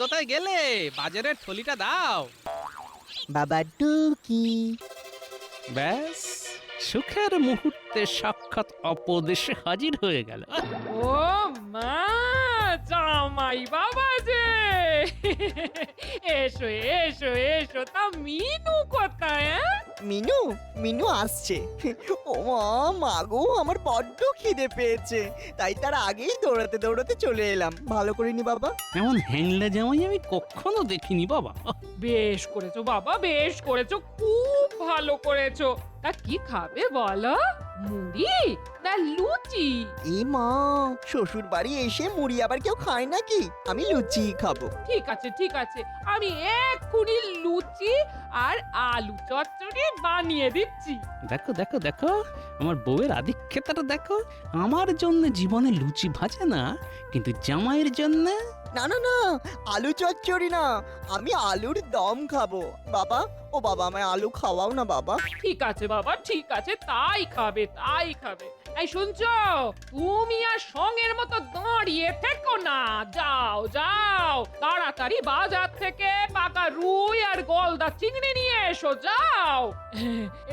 কোথায় গেলে? বাজারের থলিটা দাও। বাবা টুকি। ব্যাস, সুখের মুহূর্তে সাক্ষাৎ অপদেশে হাজির হয়ে গেল। ও মা, জামাই বাবা যে! এসো এসো এসো, তা মিনু কোথায়? মিনু মিনু আসছে। ও মা, মাগো আমার বড্ড খিদে পেয়েছে, তাই তার আগেই দৌড়াতে দৌড়াতে চলে এলাম। ভালো করিনি বাবা? এমন হ্যাংলা জামাই আমি কখনো দেখিনি বাবা। বেশ করেছো বাবা, বেশ করেছো, খুব ভালো করেছো। তা কি খাবে বলো? মুড়ি না লুচি? এ মা, শ্বশুর বাড়ি এসে মুড়ি আবার কেউ খায় নাকি? আমি লুচি খাবো। ঠিক আছে ঠিক আছে, আমি এক্ষুনি লুচি আর আলু চচ্চড়ি বানিয়ে দিচ্ছি। দেখো দেখো দেখো, আমার বউয়ের আধিক্যতাটা দেখো। আমার জন্য জীবনে লুচি ভাজে না, কিন্তু জামাইয়ের জন্য। না না না, আলু চচ্চড়ি না, আমি আলুর দম খাবো। বাবা, ও বাবা, আমায় আলু খাওয়াও না বাবা। ঠিক আছে বাবা, ঠিক আছে, তাই খাবে তাই খাবে। এই শুনছো, তুমি আর সঙ্গের মতো দাঁড়িয়ে থেকো না, যাও যাও, তাড়াতাড়ি বাজার থেকে পাকা রুই আর গলদা চিংড়ি নিয়ে এসো, যাও।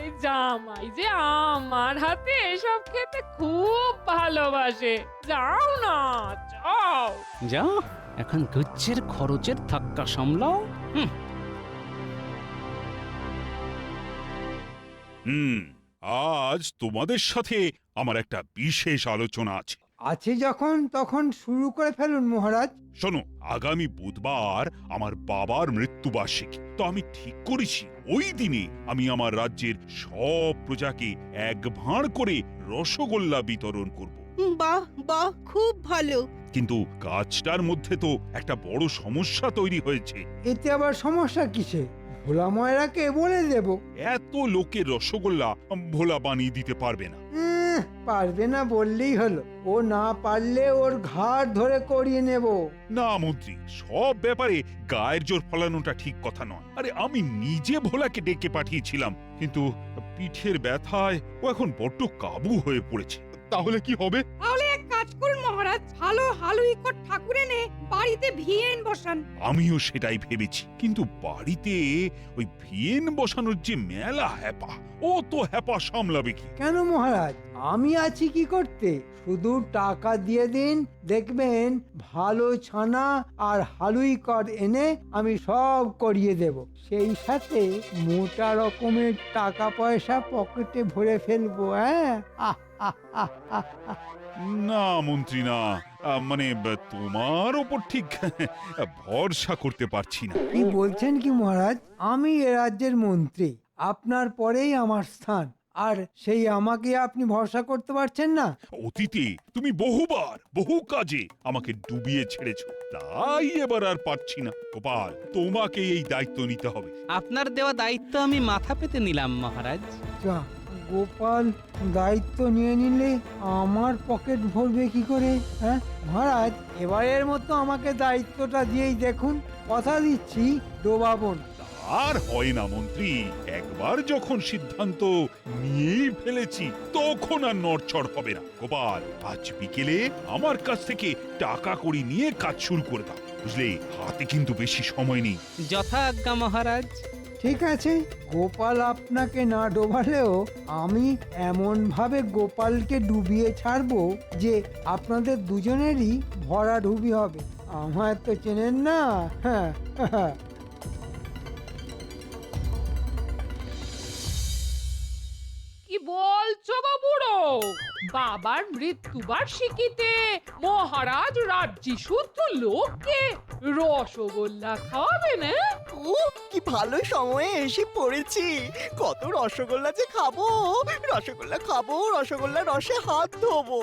এই জামাই যে আমার হাতে এসব খেতে খুব ভালোবাসে, যাও না, যাও। যাও, এখন গুচ্ছের খরচের ধাক্কা সামলাও। আজ তোমাদের সাথে আমার একটা বিশেষ আলোচনা আছে। আছে যখন তখন শুরু করে ফেলুন মহারাজ। শোনো, আগামী বুধবার আমার বাবার মৃত্যুবার্ষিকী। তো আমি ঠিক করেছি ওই দিনে আমি আমার রাজ্যের সব প্রজাকে এক ভাঁড় করে রসগোল্লা বিতরণ করব। বাহ বাহ, খুব ভালো। কিন্তু কাজটার মধ্যে তো একটা বড় সমস্যা তৈরি হয়েছে। এতে আবার সমস্যা কিসে? ভোলা ময়রাকে বলে দেব। এত লোকের রসগোল্লা ভোলা বানিয়ে দিতে পারবে না। পারবে না বললেই হলো। ও না পারলে ওর ঘাড় ধরে করিয়ে নেব। না মন্ত্রী, সব ব্যাপারে গায়ের জোর ফলানোটা ঠিক কথা নয়। আরে আমি নিজে ভোলাকে ডেকে পাঠিয়েছিলাম, কিন্তু পিঠের ব্যথায় ও এখন বড্ড কাবু হয়ে পড়েছে। তাহলে কি হবে? তাহলে এক কাজ করুন মহারাজ, ভালো হালুইকর ঠাকুর এনে বাড়িতে ভিয়েন বসান। আমিও সেটাই ভেবেছি, কিন্তু বাড়িতে ওই ভিয়েন বসানোর যে মেলা হ্যাপা, ও তো হ্যাপা সামলাবে কি? কেন মহারাজ, আমি আছি কি করতে? শুধু টাকা দিয়ে দিন, দেখবেন ভালো ছানা আর হালুইকর এনে আমি সব করিয়ে দেব। সেই সাথে মোটা রকমের টাকা পয়সা পকেটে ভরে ফেলবো। হ্যাঁ, আহ আহ আহ আহ আহ। না মন্ত্রী না, মানে তোমার ওপর ঠিক ভরসা করতে পারছি না। কি বলছেন কি মহারাজ? আমি এ রাজ্যের মন্ত্রী, আপনার পরেই আমার স্থান, আর সেই আমাকে আপনি ভরসা করতে পারছেন না? অতীতে তুমি বহুবার বহু কাজে আমাকে ডুবিয়ে ছেড়েছো, তাই এবার আর পারছি না। গোপাল, তোমাকে এই দায়িত্ব নিতে হবে। আপনার দেওয়া দায়িত্ব আমি মাথা পেতে নিলাম মহারাজ। যা, গোপাল দায়িত্ব নিয়ে নিলে আমার পকেট ভরবে কি করে? হ্যাঁ মহারাজ, এবারের মতো আমাকে দায়িত্বটা দিয়েই দেখুন, কথা দিচ্ছি ডোবাবো না। আর হয় না মন্ত্রী, একবার যখন সিদ্ধান্ত নিয়েই ফেলেছি তখন আর নড়চড় হবে না। গোপাল, আজ বিকেলে আমার কাছ থেকে টাকা কড়ি নিয়ে কাজ শুরু করে দাও, বুঝলে? হাতে কিন্তু বেশি সময় নেই। যথা আজ্ঞা মহারাজ। ঠিক আছে, গোপাল আপনাকে না ডোবালেও আমি এমন ভাবে গোপালকে ডুবিয়ে ছাড়বো যে আপনাদের দুজনেরই ভরাডুবি হবে। আমায় তো চেনেন না। হ্যাঁ কি বলছো গো বুড়ো? বাবার মৃত্যুবার্ষিকীতে মহারাজ রাজ্যি শুদ্ধ লোককে রসগোল্লা খাওয়াবে না? কি ভালো সময়ে এসে পড়েছি। কত রসগোল্লা যে খাবো, রসগোল্লা খাবো, রসগোল্লা রসে হাত ধোবো।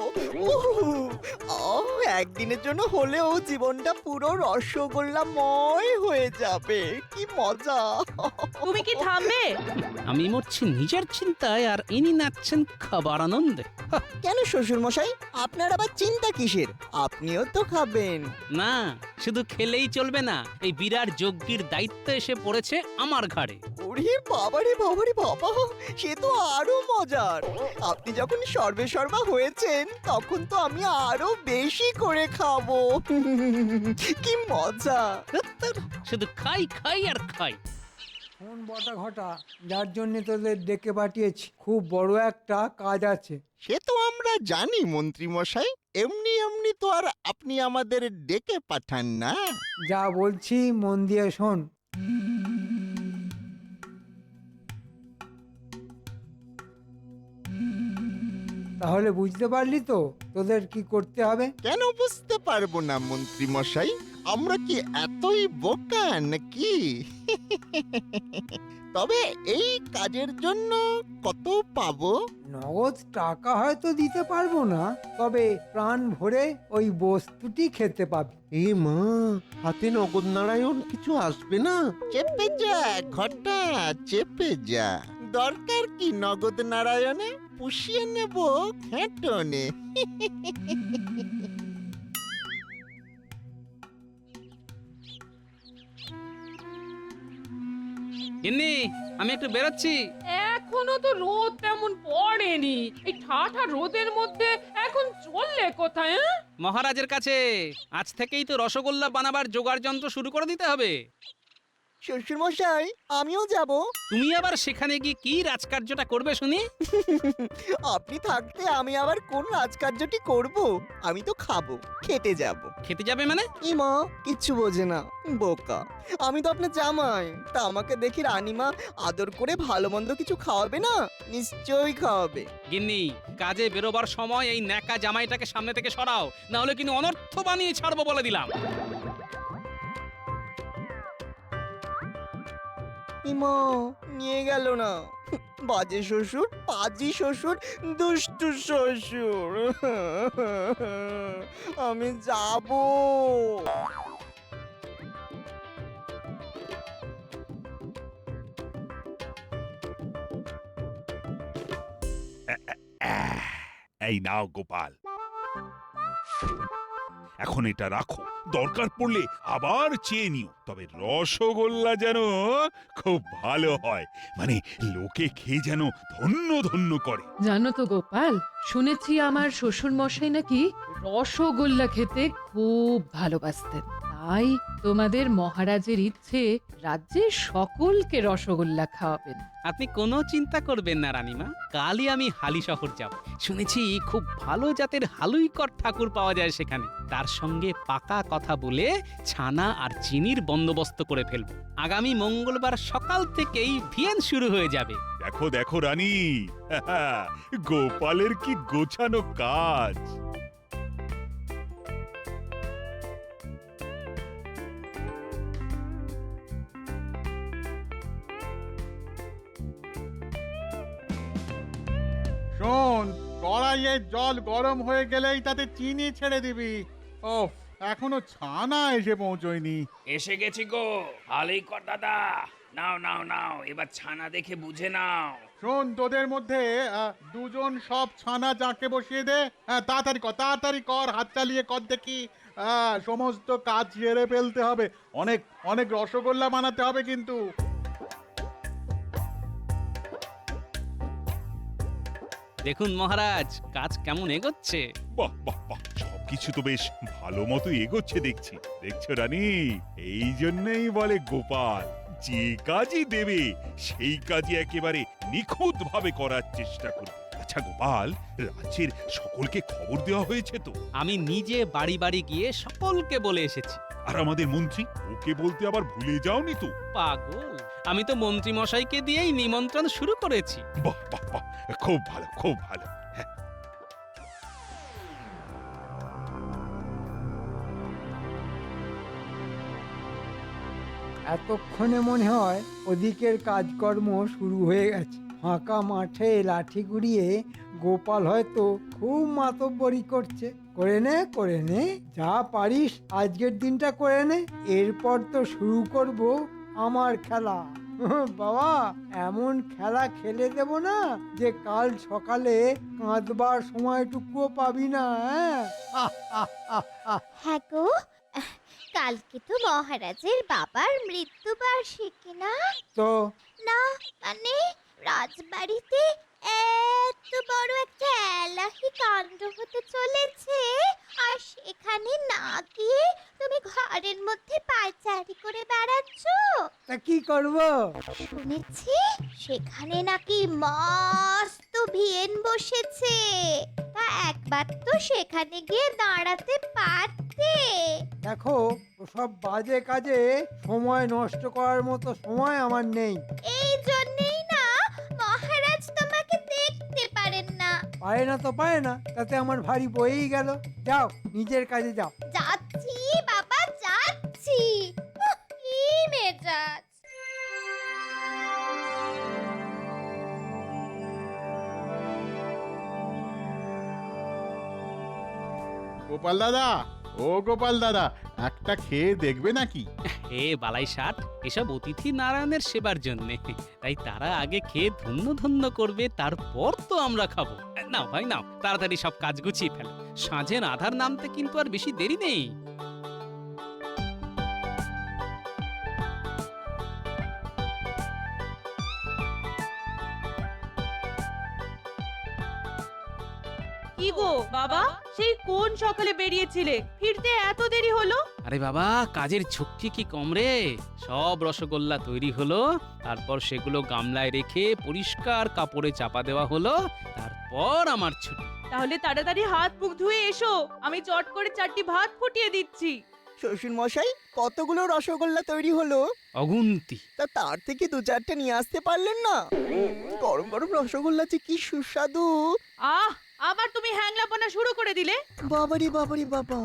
একদিনের জন্য হলেও জীবনটা পুরো রসগোল্লাময় হয়ে যাবে। কি মজা! তুমি কি থামবে? আমি মরছি নিজের চিন্তায়, আর ইনি নাচছেন খাবার আনন্দে। কেন শ্বশুর মশাই, আপনার আবার চিন্তা কিসের? আপনিও তো খাবেন। না, শুধু খেলে এলেই চলবে না, এই বিরাট যজ্ঞের দায়িত্ব এসে পড়েছে আমার ঘাড়ে। ওরে বাবারে বাবারে বাবা, সে তো আরো মজার। আপনি যখন সর্বে সর্বা হয়েছেন তখন তো আমি আরো বেশি করে খাবো। কি মজা! ধ্যাত্তের, শুধু খাই খাই আর খাই। শোন বটা ঘটা, যার জন্য তোদের ডেকে পাঠিয়েছি, খুব বড় একটা কাজ আছে। সে তো আমরা জানি মন্ত্রী মশাই, এমনি এমনি তো আর আপনি আমাদের ডেকে পাঠান না। যা বলছি মন দিয়ে শোন। তাহলে বুঝতে পারলি তো তোদের কি করতে হবে? কেন বুঝতে পারবো না মন্ত্রী মশাই, আমরা কি এতই বোকা নাকি? তবে এই কাজের জন্য কত পাবো? নগদ টাকা হয়তো দিতে পারবো না, তবে প্রাণ ভরে ওই বস্তুটি খেতে পাবি। এ মা, হাতে নগদ নারায়ণ কিছু আসবে না? চেপে যা ঘটা, চেপে যা। দরকার কি নগদ নারায়ণে? পুষিয়ে নেব ঘেঁটনে। গিন্নি, আমি একটু বেরোচ্ছি। এখনো তো রোদ তেমন পড়েনি, এই ঠাঠা রোদের মধ্যে এখন চললে কোথায়? মহারাজের কাছে আজ থেকেই তো রসগোল্লা বানাবার জোগাড় যন্ত্র শুরু করে দিতে হবে। শ্বশুর মশাই, আমিও যাব। তুমি আবার সেখানে গিয়ে কি রাজকার্যটা করবে শুনি? আপনি থাকতে আমি আবার কোন রাজকার্যটি করব? আমি তো খাবো, খেতে যাব। খেতে যাবে মানে? ইমা কিচ্ছু বোঝে না, বোকা। আমি তো আপনার জামাই, তা আমাকে দেখি রানীমা আদর করে ভালো মন্দ কিছু খাওয়াবে না? নিশ্চয়ই খাওয়াবে। গিন্নি, কাজে বেরোবার সময় এই ন্যাকা জামাইটাকে সামনে থেকে সরাও, না হলে কিন্তু অনর্থ বানিয়ে ছাড়বো বলে দিলাম। ইমা নিয়ে গেল না। বাজে শ্বশুর, পাজি শ্বশুর, দুষ্টু শ্বশুর। আমি যাব। এই নাও গোপাল, এখন এটা রাখো, দরকার পড়লে আবার চেয়ে নিও। তবে রসগোল্লা যেন খুব ভালো হয়, মানে লোকে খেয়ে যেন ধন্য ধন্য করে। জানো তো গোপাল, শুনেছি আমার শ্বশুর মশাই নাকি রসগোল্লা খেতে খুব ভালোবাসতেন। তাই তোমাদের মহারাজের ইচ্ছে রাজ্যের সকলকে রসগোল্লা খাওয়াবেন। আপনি কোনো চিন্তা করবেন না রানীমা, কালই আমি হালি শহর যাব। শুনেছি খুব ভালো জাতের হালুইকর ঠাকুর পাওয়া যায় সেখানে। তার সঙ্গে পাকা কথা বলে ছানা আর চিনির বন্দোবস্ত করে ফেলবো। আগামী মঙ্গলবার সকাল থেকেই ভিয়েন শুরু হয়ে যাবে। দেখো দেখো রানী, গোপালের কি গোছানো কাজ। শোন, কড়াইয়ে জল গরম হয়ে গেলেই তাতে চিনি ছেড়ে দিবি। ওফ, এখনো ছানা এসে পৌঁছয়নি। এসে গেছি গো, ভালোই কর দাদা। নাও নাও নাও, এবার ছানা দেখে বুঝে নাও। শোন, তোদের মধ্যে দুজন সব ছানা জাঁকে বসিয়ে দে। তাড়াতাড়ি কর, হাত চালিয়ে কর দেখি। সমস্ত কাজ সেরে ফেলতে হবে। অনেক অনেক রসগোল্লা বানাতে হবে কিন্তু। দেখুন মহারাজ, কাজ কেমন এগোচ্ছে। বাহ বাহ বাহ, সবকিছু তো বেশ ভালো মতো এগোচ্ছে দেখছি। দেখছো রানী, এই জন্যই বলে গোপাল, যে কাজই দেবে সেই কাজই একেবারে নিখুঁত ভাবে করার চেষ্টা করবে। আচ্ছা গোপাল, রাজ্যের সকলকে খবর দেওয়া হয়েছে তো? আমি নিজে বাড়ি বাড়ি গিয়ে সকলকে বলে এসেছি। আর আমাদের মন্ত্রী, ওকে বলতে আবার ভুলে যাওনি তো? পাগল, আমি তো মন্ত্রী মশাইকে দিয়েই নিমন্ত্রণ শুরু করেছি। বাহ বাহ বাহ, খুব ভালো খুব ভালো। হ্যাঁ, এতক্ষণে মনে হয় ওদিকের কাজকর্ম শুরু হয়ে গেছে। ফাঁকা মাঠে লাঠি ঘুরিয়ে গোপাল হয়তো খুব মাতব্বরি করছে। করে নে, যা পারিস আজকের দিনটা করে নে, এরপর তো শুরু করব আমার খেলা। বাবা, এমন খেলা খেলে দেব না যে কাল সকালে কাঁদবার সময়টুকুও পাবি না। হ্যাঁ গো, কালকে তো মহারাজের বাবার মৃত্যুবার্ষিকী না? তো না মানে রাজবাড়িতে এত বড় একটা এলাহি কাণ্ড হতে চলেছে, আর সেখানে না গিয়ে তুমি ঘরের মধ্যে পায়চারি করে বেড়াচ্ছ। তা কি করব? শুনেছি সেখানে নাকি মস্ত ভিয়েন বসেছে, তা একবার তো সেখানে গিয়ে দাঁড়াতে পারতে। দেখো, ওসব বাজে কাজে সময় নষ্ট করার মতো সময় আমার নেই। এই জন্যই না মহারাজ তোমাকে দেখতে পারেন না। পারে না তো পারে না, তাতে আমার ভারী বয়েই গেল। যাও, নিজের কাজে যাও। যাচ্ছি বাবা যাচ্ছি। কি মেজাজ! গোপাল দাদা, ও গোপাল দাদা, একটা খেয়ে দেখবে নাকি? হে বালাই ষাট, এসব অতিথি নারায়ণের সেবার জন্যে, তাই তারা আগে খেয়ে ধন্য ধন্য করবে, তারপর তো আমরা খাবো। নাও ভাই নাও, তাড়াতাড়ি সব কাজ গুছিয়ে ফেলো, সাঁঝের আধার নামতে কিন্তু আর বেশি দেরি নেই। কি গো বাবা, সেই কোন সকালে বেরিয়েছিলে, ফিরতে এত দেরি হলো? আরে বাবা, কাজের ঝুঁকি কি কম রে? সব রসগোল্লা তৈরি হলো, তারপর সেগুলো গামলায় রেখে পরিষ্কার কাপড়ে চাপা দেওয়া হলো, তারপর আমার ছুটি। তাহলে তাড়াতাড়ি হাত মুখ ধুয়ে এসো, আমি চট করে 4টি ভাত ফুটিয়ে দিচ্ছি। শ্বশুর মশাই, কতগুলো রসগোল্লা তৈরি হলো? অগুন্তি। তা তার থেকে 2-4টে নিয়ে আসতে পারলেন না? গরম গরম রসগোল্লা যে কি সুস্বাদু! আহ, আবার তুমি হ্যাংলাপনা শুরু করে দিলে। বাবারি বাবারি বাবা,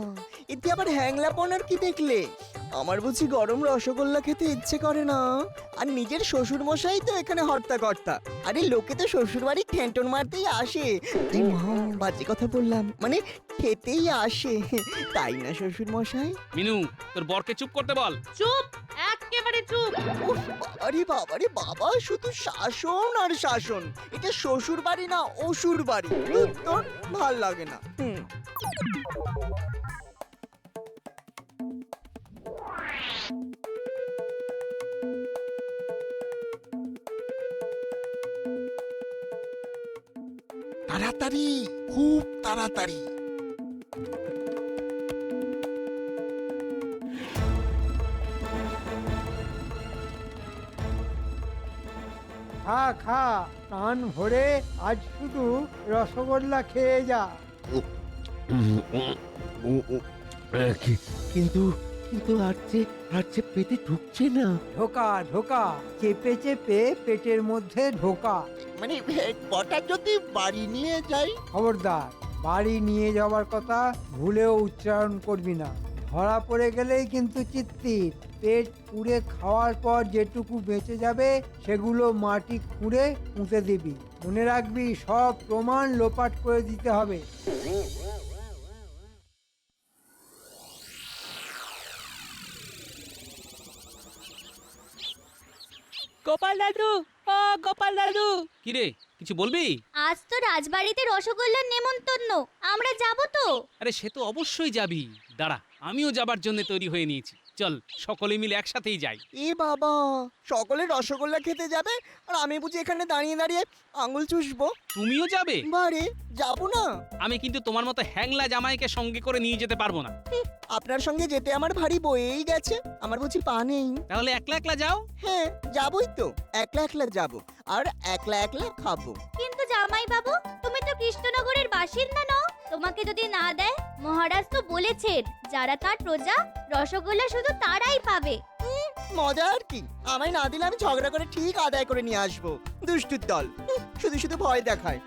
এতে আবার হ্যাংলাপনার কি দেখলে? আমার বুঝি গরম রসগোল্লা খেতে ইচ্ছে করে না? আর নিজের শ্বশুর মশাই তো এখানে হর্তাকর্তা। আরে লোকে তো শ্বশুর বাড়ি ঠেন্টন মারতেই আসে। এই মা, বাজে কথা বললাম, মানে খেতেই আসে, তাই না শ্বশুর মশাই? মিনু, তোর বরকে চুপ করতে বল। চুপ, একেবারে চুপ। উফ, বাবারি বাবারি বাবা, শুধু শাসন আর শাসন। এটা শ্বশুর বাড়ি না অসুর বাড়ি। তোর ভাল লাগে না। তাড়াতাড়ি, খুব তাড়াতাড়ি। খা খা, প্রাণ ভরে আজ শুধু রসগোল্লা খেয়ে যা। কিন্তু কিন্তু আর যে পেটে ঢুকছে না। ঢোকা ঢোকা, চেপে চেপে পেটের মধ্যে ঢোকা। মানে কটা যদি বাড়ি নিয়ে যাই? খবরদার, বাড়ি নিয়ে যাওয়ার কথা ভুলেও উচ্চারণ করবি না। ধরা পড়ে গেলেই কিন্তু চিত্তির। পেট পুড়ে খাওয়ার পর যেটুকু বেঁচে যাবে সেগুলো মাটি খুঁড়ে পুঁতে দিবি। মনে রাখবি, সব প্রমাণ লোপাট করে দিতে হবে। গোপাল দাদু, ও গোপাল দাদু। কিরে, কিছু বলবি? আজ তো রাজবাড়িতে রসগোল্লার নেমন্তন্ন, আমরা যাব তো? আরে সে তো অবশ্যই যাবি, দাঁড়া, আমিও যাবার জন্য তৈরি হয়ে নিয়েছি। চল, সকলে মিলে একসাথেই যাই। এ বাবা, সকলে রসগোল্লা খেতে যাবে আর আমি বুঝি এখানে দাঁড়িয়ে দাঁড়িয়ে আঙুল চুষবো? তুমিও যাবে? বারে, যাবো না। আমি কিন্তু তোমার মতো হ্যাংলা জামাইকে সঙ্গে করে নিয়ে যেতে পারবো না। আপনার সঙ্গে যেতে আমার ভারী বয়েই গেছে, আমার বুঝি পা নেই। তাহলে একলা একলা যাও। হ্যাঁ, যাবই তো, একলা একলা যাবো আর একলা একলা খাবো। কিন্তু জামাই বাবু, তুমি তো কৃষ্ণনগরের বাসিন্দা নও, তোমাকে যদি না দেয়, মহারাজ তো বলেছেন যারা তার প্রজা, রসগোল্লা শুধু তারাই পাবে। মজা আর কি, আমায় না দিলে আমি ঝগড়া করে ঠিক আদায় করে নিয়ে আসবো। দুষ্টুর দল, শুধু শুধু ভয় দেখায়।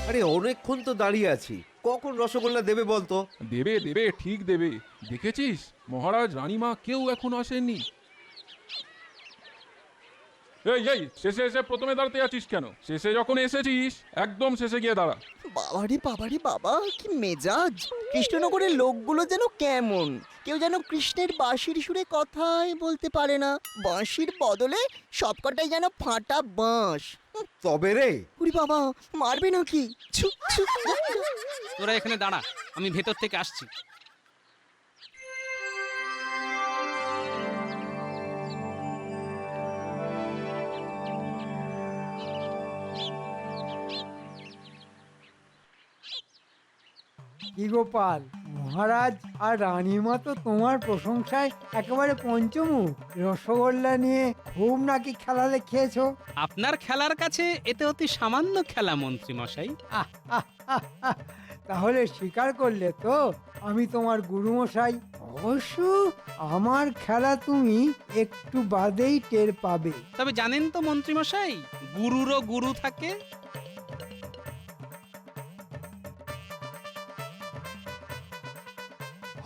আরে অনেকক্ষণ তো দাঁড়িয়ে আছি, কখন রসগোল্লা দেবে বলতো? দেবে দেবে, ঠিক দেবে। দেখেছিস, মহারাজ রানীমা কেউ এখন আসেননি। এই এই শেষে এসে প্রথমে দাঁড়াতে আছিস কেন? শেষে যখন এসেছিস একদম শেষে গিয়ে দাঁড়া। বাবারি বাবা, কি মেজাজ! কৃষ্ণনগরের লোকগুলো যেন কেমন, কেউ যেন কৃষ্ণের বাঁশির সুরে কথাই বলতে পারে না। বাঁশির বদলে সবকটাই যেন ফাটা বাঁশ। তবে রে, উরি বাবা, মারবে নাকি? ছু ছু। তোরা এখানে দাঁড়া, আমি ভেতর থেকে আসছি। কি গোপাল, মহারাজ আর রানীমা তো তোমার প্রশংসায় একেবারে পঞ্চমুখ। রসগোল্লা নিয়ে খুব নাকি খেলালে খেয়েছো। আপনার খেলার কাছে এতে অতি সামান্য খেলা মন্ত্রী মশাই। তাহলে স্বীকার করলে তো আমি তোমার গুরুমশাই। অবশ্য আমার খেলা তুমি একটু বাদেই টের পাবে। তবে জানেন তো মন্ত্রী মশাই, গুরুরও গুরু থাকে।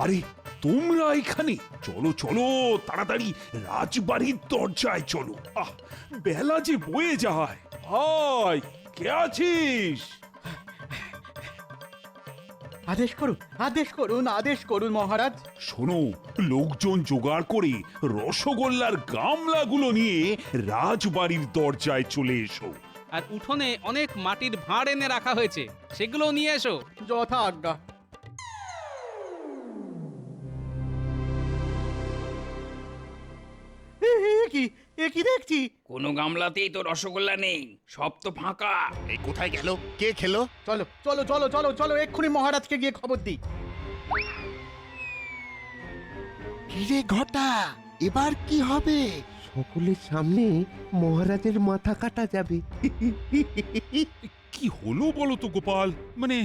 আরে তোমরা এখানে? চলো চলো তাড়াতাড়ি রাজবাড়ির দরজায় চলো। বেলা যে বয়ে যায়। হাই, কে আছিস? আদেশ করুন মহারাজ। শোনো, লোকজন জোগাড় করে রসগোল্লার গামলাগুলো নিয়ে রাজবাড়ির দরজায় চলে এসো। আর উঠোনে অনেক মাটির ভাঁড় এনে রাখা হয়েছে, সেগুলো নিয়ে এসো। যথা আজ্ঞা। কি দেখছি? কোনো গামলাতেই তো রসগোল্লা নেই, সব তো ফাঁকা। এই কোথায় গেল? কে খেলো? চলো চলো চলো চলো চলো, এক্ষুনি মহারাজকে গিয়ে খবর দিই। কিরে ঘটা, এবার কি হবে? সকলের সামনে মহারাজের মাথা কাটা যাবে। কি হলো বলো তো গোপাল? মানে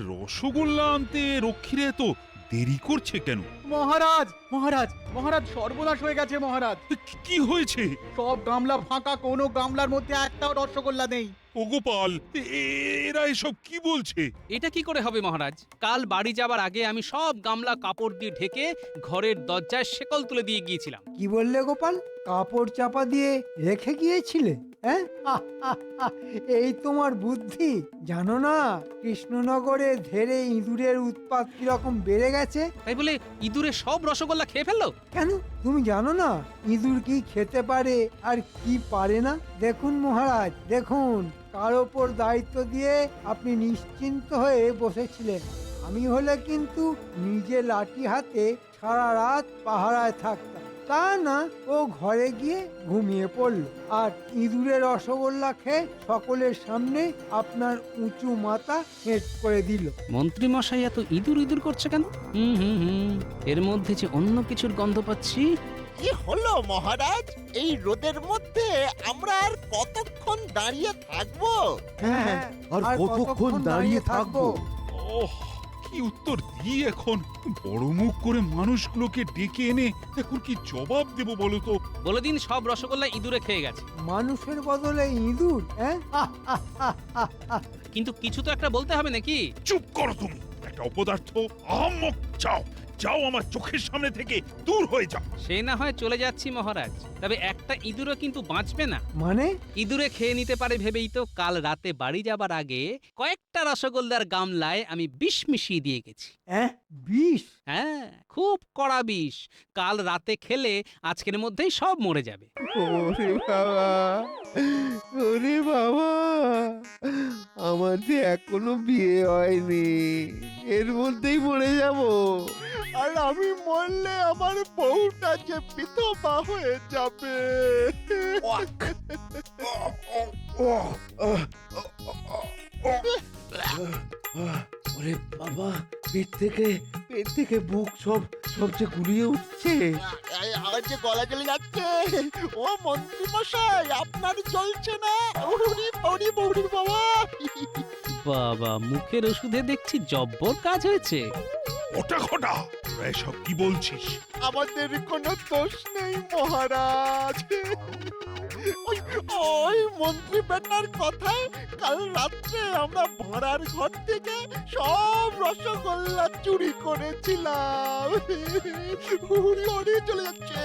রসগোল্লা আনতে রক্ষীরে তো দেরি করছে কেন? মহারাজ মহারাজ মহারাজ, সর্বনাশ হয়ে গেছে মহারাজ। কি হয়েছে? সব গামলা ফাঁকা, কোনো গামলার মধ্যে একটাও রসগোল্লা নেই। ও গোপাল, এরা এসব কি বলছে? এটা কি করে হবে মহারাজ? কাল বাড়ি যাবার আগে আমি সব গামলা কাপড় দিয়ে ঢেকে ঘরের দরজায় শেকল তুলে দিয়ে গিয়েছিলাম। কি বললে গোপাল? কাপড় চাপা দিয়ে রেখে গিয়েছিলে? হ্যাঁ, এই তোমার বুদ্ধি। জানো না কৃষ্ণনগরে ধেরে ইঁদুরের উৎপাত কিরকম বেড়ে গেছে? তাই বলে ইঁদুরে সব রসগোল্লা খেয়ে ফেললো? কেন, তুমি জানো না ইঁদুর কি খেতে পারে আর কি পারে না? দেখুন মহারাজ, দেখুন, কার ওপর দায়িত্ব দিয়ে আপনি নিশ্চিন্ত হয়ে বসেছিলেন। আমি হলে কিন্তু নিজে লাঠি হাতে সারা রাত পাহারায় থাকতাম। তা না, ও ঘরে গিয়ে ঘুমিয়ে পড়লো আর ইঁদুরের রসগোল্লা খেয়ে সকলের সামনে আপনার উঁচু মাথা হেঁট করে দিল। মন্ত্রী মশাই এত ইঁদুর ইঁদুর করছে কেন? এর মধ্যে যে অন্য কিছুর গন্ধ পাচ্ছি। কি হলো মহারাজ? এই রোদের মধ্যে আমরা আর কতক্ষণ দাঁড়িয়ে থাকবো? হ্যাঁ, আর কতক্ষণ দাঁড়িয়ে থাকবো? ওহ, কি উত্তর দিই এখন? বড় মুখ করে মানুষগুলোকে ডেকে এনে এখন কি জবাব দেব বলো তো? বলে দিন সব রসগোল্লা ইঁদুরে খেয়ে গেছে। মানুষের বদলে ইঁদুর? হ্যাঁ, কিন্তু কিছু তো একটা বলতে হবে নাকি? চুপ করো তুমি, একটা অপদার্থ, আহাম্মক! যাও যাও, আমার চোখের সামনে থেকে দূর হয়ে যাও। সে না হয় চলে যাচ্ছি মহারাজ, তবে একটা ইঁদুরও কিন্তু বাঁচবে না। মানে? ইঁদুরে খেয়ে নিতে পারে ভেবেই তো কাল রাতে বাড়ি যাবার আগে কয়েকটা রসগোল্লার গামলায় আমি বিষ মিশিয়ে দিয়ে গেছি। বিষ? হ্যাঁ, খুব কড়া বিষ। কাল রাতে খেলে আজকের মধ্যেই সব মরে যাবে। ওরে বাবা, ওরে বাবা, আমার যে এখনো বিয়ে হয়নি, এর মধ্যেই মরে যাব। আর আমি মরলে আমার বউটা যে বিধবা হয়ে যাবে। ওরে বাবা, পেট থেকে বুক সব যে গুলিয়ে উঠছে। আমার যে গলা জ্বলে যাচ্ছে। ও মন্ত্রী মশাই, আপনার জ্বলছে না? ওরে বৌরি বৌরি বাবা। বাবা, মুখের ওষুধে দেখছি জব্বর কাজ হয়েছে। ওটা ঘটা, তোরা এসব কি বলছিস? আমাদের কোনো দোষ নেই মহারাজ। ওই মন্ত্রী বেটার কথায় কাল রাত্রে আমরা ভাড়ার ঘর থেকে সব রসগোল্লা চুরি করেছিলাম। চলে যাচ্ছে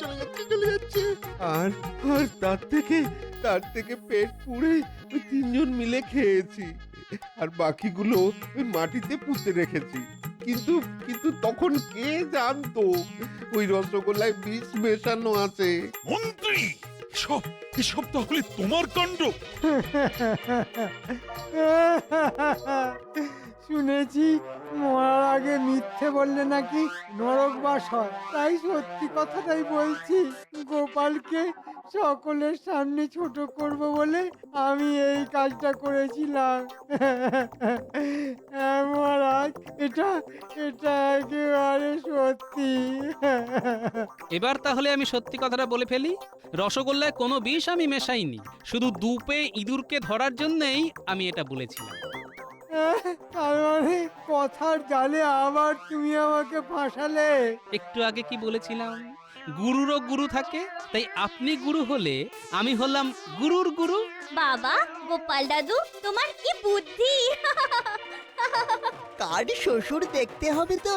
চলে যাচ্ছে চলে যাচ্ছে। আর আর তার থেকে পেট পুড়ে ওই তিনজন মিলে খেয়েছি আর বাকিগুলো ওই মাটিতে পুঁতে রেখেছি কিন্তু কিন্তু তখন কে জানতো ওই রসগোল্লায় বিষ মেশানো আছে। মন্ত্রী এসব এসব তাহলে তোমার কাণ্ড? শুনেছি মরার আগে মিথ্যে বললে নাকি নরকবাস হয়, তাই সত্যি কথাটাই বলছি। গোপালকে সকলের সামনে ছোট করব বলে আমি এই কাজটা করেছিলাম। হ্যাঁ মহারাজ, এটা এটা একেবারে সত্যি। এবার তাহলে আমি সত্যি কথাটা বলে ফেলি, রসগোল্লায় কোনো বিষ আমি মেশাইনি, শুধু দুপে ইঁদুরকে ধরার জন্যই আমি এটা বলেছিলাম। তার মানে কথার জালে আবার তুমি আমাকে ফাঁসালে। একটু আগে কি বলেছিলাম, গুরুরও গুরু থাকে, তাই আপনি গুরু হলে আমি হলাম গুরুর গুরু। বাবা গোপাল দাদু তোমার কি বুদ্ধি! কার শ্বশুর দেখতে হবে তো।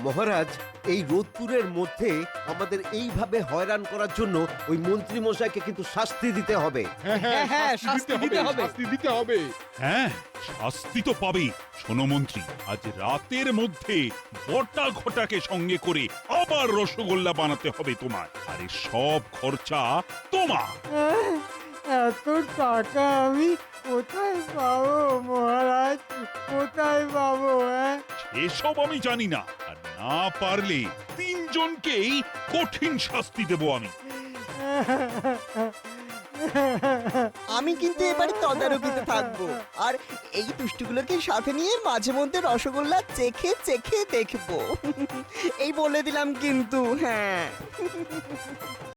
মহারাজ, এই রোদপুরের মধ্যে আমাদের এইভাবে হয়রান করার জন্য ওই মন্ত্রী মশাইকে কিন্তু শাস্তি দিতে হবে। হ্যাঁ, শাস্তি দিতে হবে, শাস্তি দিতে হবে। হ্যাঁ, শাস্তি তো পাবেই। শোনো মন্ত্রী, আজ রাতের মধ্যে বটা ঘটাকে সঙ্গে করে আবার রসগোল্লা বানাতে হবে তোমার, আর এই সব খরচা তোমার। এত টাকা আমি কোথায় পাবো মহারাজ, কোথায় পাবো? এসব আমি জানি না, আর না পারলে তিনজনকেই কঠিন শাস্তি দেব আমি। আমি কিন্তু এবারে তদারকিতে থাকবো, আর এই দুষ্টুগুলোকে সাথে নিয়ে মাঝে মধ্যে রসগোল্লা চেখে চেখে দেখবো। এই বলে দিলাম কিন্তু। হ্যাঁ।